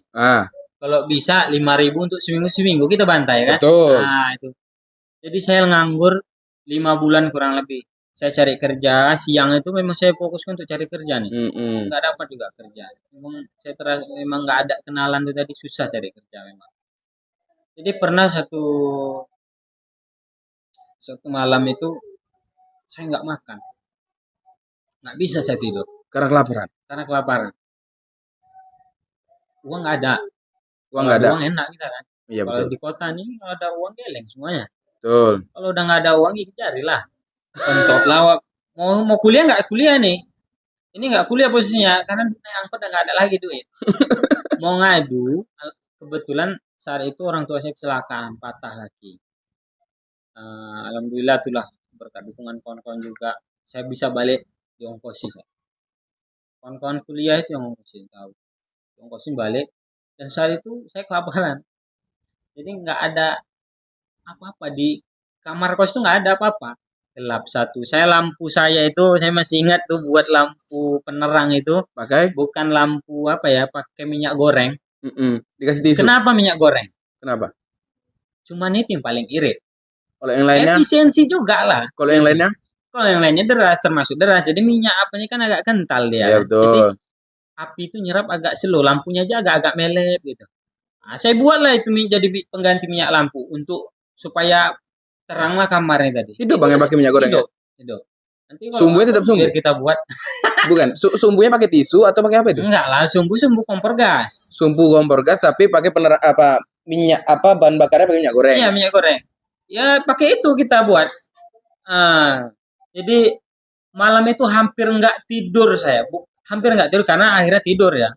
kalau bisa 5.000 untuk seminggu kita bantai kan? Betul. Nah itu. Jadi saya nganggur 5 bulan kurang lebih. Saya cari kerja siang itu memang saya fokuskan untuk cari kerja nih. Nggak dapat juga kerja. Memang saya memang nggak ada kenalan itu tadi susah cari kerja memang. Jadi pernah satu malam itu saya nggak makan, nggak bisa saya tidur karena kelaparan. Uang nggak ada. Uang enak kita kan. Iya, kalau betul. Di kota nih kalau ada uang geleng semuanya. Betul. Kalau udah nggak ada uang ya carilah. Untuk lawak mau kuliah nggak kuliah nih. Ini nggak kuliah posisinya karena naik angkot udah nggak ada lagi duit. Mau ngadu, kebetulan saat itu orang tua saya kecelakaan, patah kaki. Alhamdulillah itulah berkat dukungan kawan-kawan juga saya bisa balik diongkosin. Kawan-kawan kuliah itu yang ongkosin, tahu. Ongkosin balik dan saat itu saya kelaparan. Jadi nggak ada apa-apa di kamar kos itu, nggak ada apa-apa. Gelap satu. Lampu saya itu saya masih ingat tuh buat lampu penerang itu pakai bukan lampu apa ya, pakai minyak goreng. Dikasih tisu. Kenapa minyak goreng? Kenapa? Cuman itu yang paling irit. Kalau yang lainnya efisiensi juga lah. Kalau yang lainnya? Kalau yang lainnya deras, termasuk deras. Jadi minyak apanya kan agak kental dia. Ya, betul. Jadi api itu nyerap agak slow, lampunya aja agak-agak melep gitu. Nah, saya buatlah itu jadi pengganti minyak lampu untuk supaya teranglah kamarnya tadi. Hidup bang yang pakai minyak goreng. Hidup. Nanti sumbunya tetap sumbu. Biar kita buat. Bukan, sumbunya pakai tisu atau pakai apa itu? Enggak lah, sumbu kompor gas. Sumbu kompor gas tapi pakai minyak bahan bakarnya pakai minyak goreng. Iya, minyak goreng. Ya pakai itu kita buat. Jadi malam itu hampir nggak tidur saya. Hampir nggak tidur karena akhirnya tidur ya.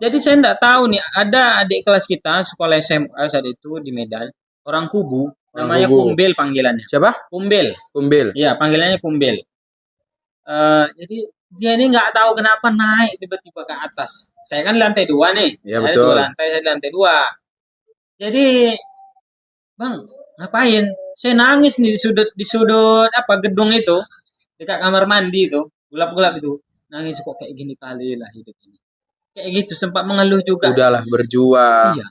Jadi saya nggak tahu nih, ada adik kelas kita sekolah SMA saat itu di Medan, orang Kubu, namanya Kumbel panggilannya. Siapa? Kumbel. Iya, panggilannya Kumbel. Jadi dia ini nggak tahu kenapa naik tiba-tiba ke atas. Saya kan lantai 2 nih. Iya betul. Saya di lantai 2. Jadi, bang, ngapain? Saya nangis nih di sudut gedung itu, dekat kamar mandi itu, gelap-gelap itu. Nangis kok kayak gini kali lah hidup ini. Kayak gitu, sempat mengeluh juga. Udahlah berjuang. Iya.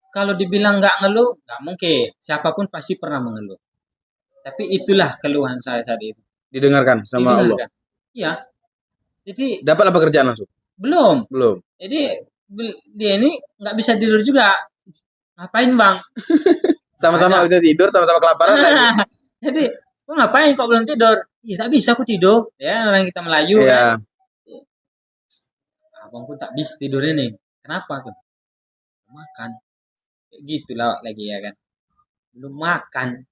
Kalau dibilang nggak ngeluh, nggak mungkin. Siapapun pasti pernah mengeluh. Tapi itulah keluhan saya saat itu. Didengarkan sama Allah. Iya. Jadi dapatlah pekerjaan langsung. Belum. Jadi dia ini nggak bisa tidur juga. Ngapain bang? Sama-sama udah tidur, sama-sama kelaparan lagi. Jadi, kok ngapain kok belum tidur? Ya tak bisa aku tidur. Ya orang kita Melayu kan. Abang pun tak bisa tidur ini. Kenapa tuh? Makan. Kayak gitu lah lagi ya kan. Belum makan.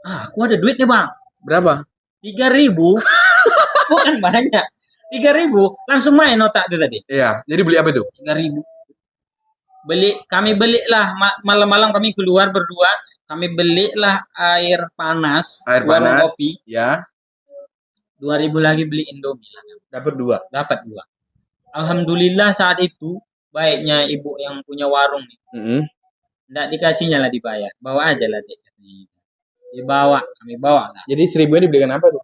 Aku ada duit nih bang. Berapa? 3.000. Bukan banyak. 3.000 langsung main otak tuh tadi. Iya. Jadi beli apa itu? 3.000. Kami belilah malam-malam kami keluar berdua. Kami belilah air panas. Warung kopi. Ya. 2.000 lagi beli Indomie. Dapat 2. Alhamdulillah saat itu baiknya ibu yang punya warung nih. Nggak dikasihnya lah dibayar. Bawa aja lah dia. Kami bawa lah. Jadi 1.000-nya dibelikan apa tuh?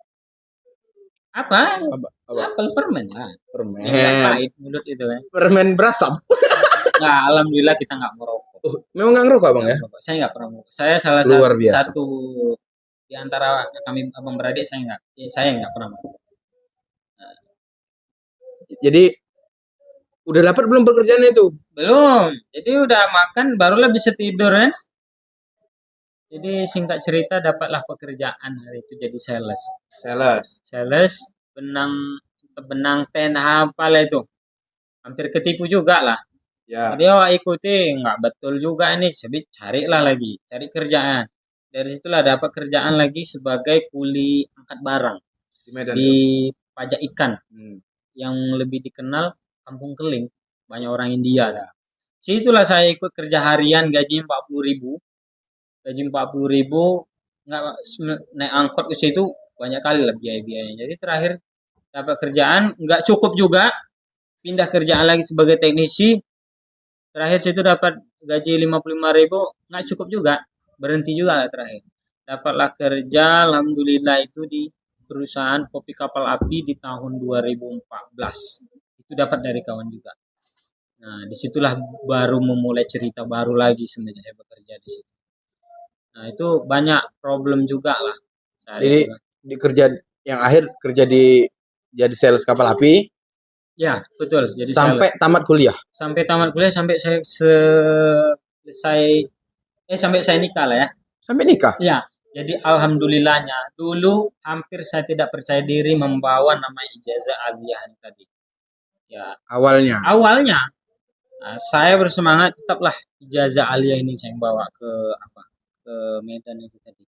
Apa? Apel permen lah. Permen. Pahit mulut itu kan. Permen berasap. Nah, alhamdulillah kita nggak merokok. Memang nggak ngerokok bang ya? Saya nggak pernah merokok. Saya salah satu di antara kami abang beradik saya nggak pernah merokok. Jadi udah dapat belum pekerjaan itu? Belum. Jadi udah makan barulah bisa tidur kan. Jadi singkat cerita dapatlah pekerjaan hari itu jadi sales. benang ten apalah itu. Hampir ketipu juga lah. Ya. Dia ikuti nggak betul juga ini, carilah lagi, cari kerjaan. Dari situlah dapat kerjaan lagi sebagai kuli angkat barang Di Medan. di pajak ikan Hmm. yang lebih dikenal Kampung Keling, banyak orang India. Situlah saya ikut kerja harian, gaji 40.000. Gaji 40.000, nggak naik angkot ke situ banyak kali lah biaya-biayanya. Jadi terakhir dapat kerjaan nggak cukup juga, pindah kerjaan lagi sebagai teknisi. Terakhir situ dapat gaji 55.000, nggak cukup juga, berhenti juga lah terakhir. Dapatlah kerja, alhamdulillah itu di perusahaan kopi kapal api di tahun 2014. Itu dapat dari kawan juga. Nah, disitulah baru memulai cerita baru lagi semenjak saya bekerja di situ. Nah, itu banyak problem juga lah. Jadi di kerja yang akhir kerja di jadi sales kapal api. Ya, betul. Jadi sampai sales. tamat kuliah. Sampai tamat kuliah, sampai saya sampai saya nikah lah ya. Sampai nikah? Ya. Jadi alhamdulillahnya dulu hampir saya tidak percaya diri membawa nama ijazah aliyah tadi. Ya. Awalnya. Nah, saya bersemangat tetaplah ijazah aliyah ini saya bawa ke Medan itu tadi.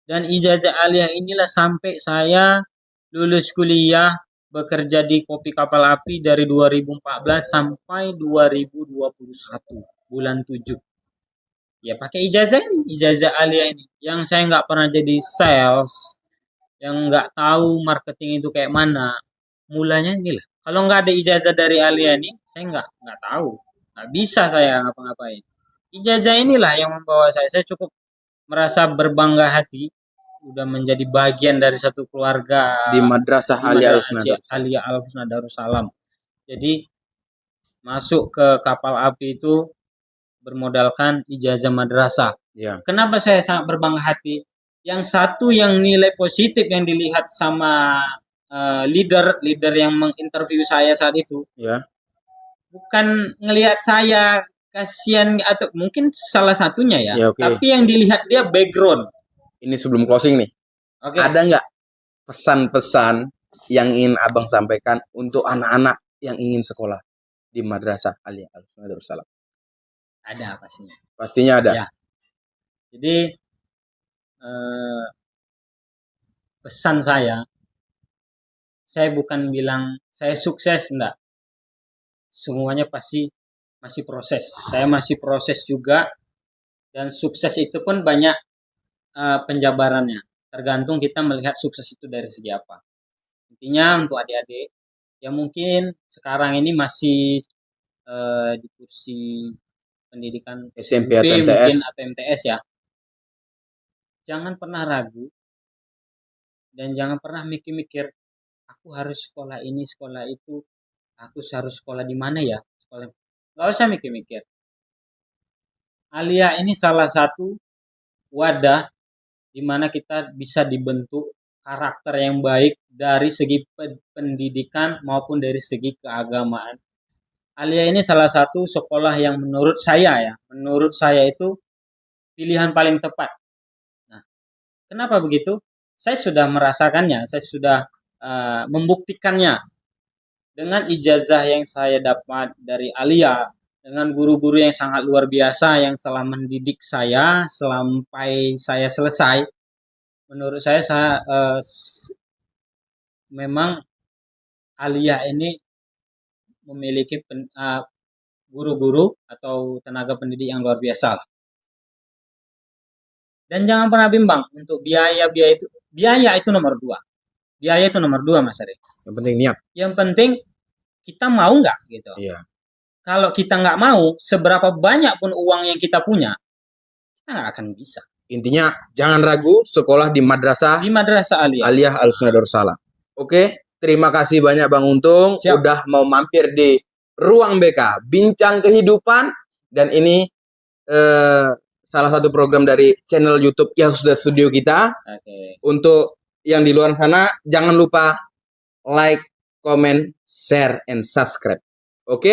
Dan ijazah aliyah inilah sampai saya lulus kuliah, bekerja di kopi kapal api dari 2014 sampai 2021 bulan 7. Ya pakai ijazah ini, ijazah aliyah ini. Yang saya nggak pernah jadi sales, yang nggak tahu marketing itu kayak mana. Mulanya inilah. Kalau nggak ada ijazah dari aliyah ini, saya nggak tahu, nggak bisa saya ngapa-ngapain. Ijazah inilah yang membawa saya cukup merasa berbangga hati, udah menjadi bagian dari satu keluarga di Madrasah Aliyah Al-Husna Darussalam. Jadi masuk ke kapal api itu bermodalkan ijazah madrasah. Ya. Kenapa saya sangat berbangga hati? Yang satu yang nilai positif yang dilihat sama leader yang menginterview saya saat itu. Ya. Bukan ngelihat saya kasihan atau mungkin salah satunya ya. Ya, okay. Tapi yang dilihat dia background. Ini sebelum closing nih. Okay. Ada nggak pesan-pesan yang ingin Abang sampaikan untuk anak-anak yang ingin sekolah di Madrasah Aliyah Al-Husna Darussalam? Ada pastinya. Pastinya ada. Ya. Jadi pesan saya bukan bilang saya sukses, enggak. Semuanya pasti masih proses. Saya masih proses juga, dan sukses itu pun banyak penjabarannya. Tergantung kita melihat sukses itu dari segi apa. Intinya untuk adik-adik yang mungkin sekarang ini masih di kursi pendidikan SMP atau MTS. Mungkin atau MTS ya. Jangan pernah ragu dan jangan pernah mikir-mikir aku harus sekolah ini, sekolah itu, aku harus sekolah di mana ya? Sekolah. Gak usah mikir-mikir. Aliyah ini salah satu wadah di mana kita bisa dibentuk karakter yang baik dari segi pendidikan maupun dari segi keagamaan. Aliyah ini salah satu sekolah yang menurut saya itu pilihan paling tepat. Nah, kenapa begitu? Saya sudah merasakannya, saya sudah membuktikannya dengan ijazah yang saya dapat dari Aliyah, dengan guru-guru yang sangat luar biasa yang telah mendidik saya sampai saya selesai. Menurut saya memang Aliyah ini memiliki guru-guru atau tenaga pendidik yang luar biasa. Dan jangan pernah bimbang untuk biaya itu nomor 2. Biaya itu nomor 2, Mas Ari. Yang penting niat. Yang penting kita mau nggak gitu. Iya. Kalau kita nggak mau, seberapa banyak pun uang yang kita punya, kita nggak akan bisa. Intinya jangan ragu sekolah di Madrasah Aliyah Al-Husna Darussalam. Oke, terima kasih banyak Bang Untung. Siap. Udah mau mampir di Ruang BK Bincang Kehidupan, dan ini salah satu program dari channel YouTube Yahusda Studio kita. Okay. Untuk yang di luar sana jangan lupa like, comment, share, and subscribe. Oke.